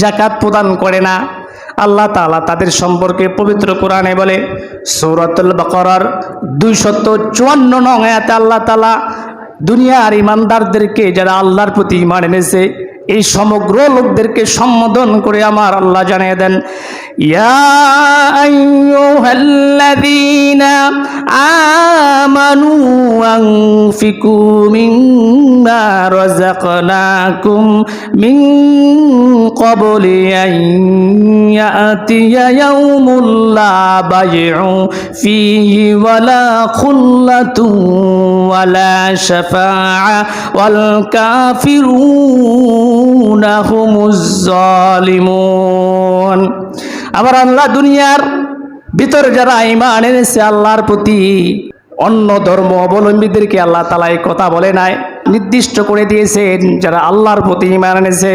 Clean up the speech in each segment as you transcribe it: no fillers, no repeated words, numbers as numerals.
জাকাত প্রদান করে না। আল্লাহ তাআলা তাদের সম্পর্কে পবিত্র কোরআনে বলে, সূরাতুল বাকারার 254 নং আয়াতে আল্লাহ তাআলা দুনিয়ার ইমানদারদেরকে, যারা আল্লাহর প্রতি ঈমান এনেছে, এই সমগ্র লোকদেরকে সম্বোধন করে আমার আল্লাহ জানিয়ে দেন, ইয়া আইয়ুহাল্লাযীনা আমানু আনফিকু মিম্মা রাযাকনাকুম মিন ক্বাবলি আন ইয়াতিয়া ইয়াউমুন লা বাইউ ফীহি ওয়ালা খুল্লাতুন ওয়ালা শাফাআ ওয়াল কাফিরুনা হুমুজ জালিমুন। আবার আল্লাহ দুনিয়ার ভিতরে যারা ঈমান এনেছে আল্লাহর প্রতি, অন্য ধর্ম অবলম্বীদেরকে আল্লাহ তাআলা এই কথা বলে নাই, নির্দিষ্ট করে দিয়েছেন যারা আল্লাহর প্রতি ঈমান এনেছে।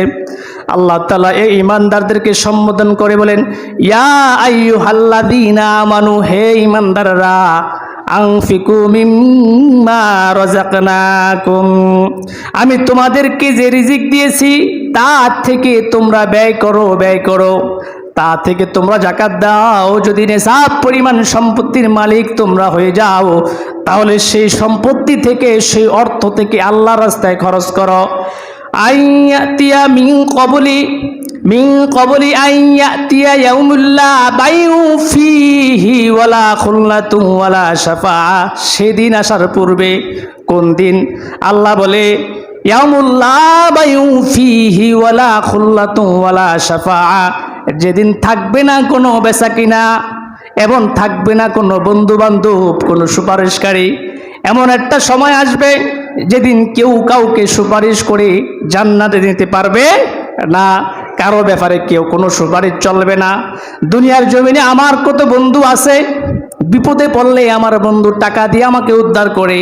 আল্লাহ তাআলা এই ঈমানদারদেরকে সম্বোধন করে বলেন, ইয়া আইয়ুহাল্লাযীনা আমানু, হে ঈমানদাররা, আনফিকু মিম্মা রাযাকনাকুম, আমি তোমাদেরকে যে রিজিক দিয়েছি তার থেকে তোমরা ব্যয় করো, তা থেকে তোমরা যাকাত দাও। যদি নিসাব পরিমাণ সম্পত্তির মালিক তোমরা হয়ে যাও, তাহলে সেই সম্পত্তি থেকে, সেই অর্থ থেকে আল্লাহর রাস্তায় খরচ করো। আইয়াতিয়া মিন ক্বাবলি আইয়াতিয়া ইয়াউমুল লা বাইউ ফীহি ওয়ালা খুল্লাতুন ওয়ালা শাফাআ, সেদিন আসার পূর্বে। কোন দিন? আল্লাহ বলে, ইয়াউমুল লা বাইউ ফীহি ওয়ালা খুল্লাতুন ওয়ালা শাফাআ, যেদিন থাকবে না কোনো বেচাকিনা এবং থাকবে না কোনো বন্ধু বান্ধব, কোনো সুপারিশকারী। এমন একটা সময় আসবে যেদিন কেউ কাউকে সুপারিশ করে জান্নাতে নিতে পারবে না, কারো ব্যাপারে কেউ কোনো সুপারিশ চলবে না। দুনিয়ার জমিনে আমার কত বন্ধু আছে, বিপদে পড়লে আমার বন্ধু টাকা দিয়ে আমাকে উদ্ধার করে।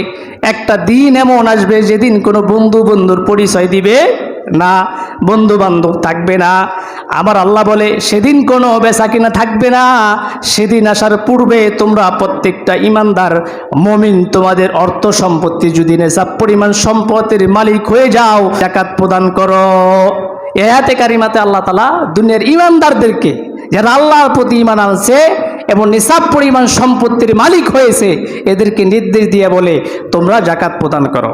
একটা দিন এমন আসবে যেদিন কোনো বন্ধুর পরিচয় দিবে না, বন্ধু বান্ধব থাকবে না। আমার আল্লাহ বলে, সেদিন কোনো বেচাকিনা থাকবে না। সেদিন আসার পূর্বে তোমরা প্রত্যেকটা ঈমানদার মুমিন, তোমাদের অর্থ সম্পত্তি যদি নেশাব পরিমাণ সম্পদের মালিক হয়ে যাও, যাকাত প্রদান করো। এই আয়াতে কারিমাতে আল্লাহ তাআলা দুনিয়ার ঈমানদারদেরকে, যারা আল্লাহর প্রতি ঈমান আনছে এবং নিসাব পরিমাণ সম্পত্তির মালিক হয়েছে, এদেরকে নির্দেশ দিয়ে বলে, তোমরা যাকাত প্রদান করো।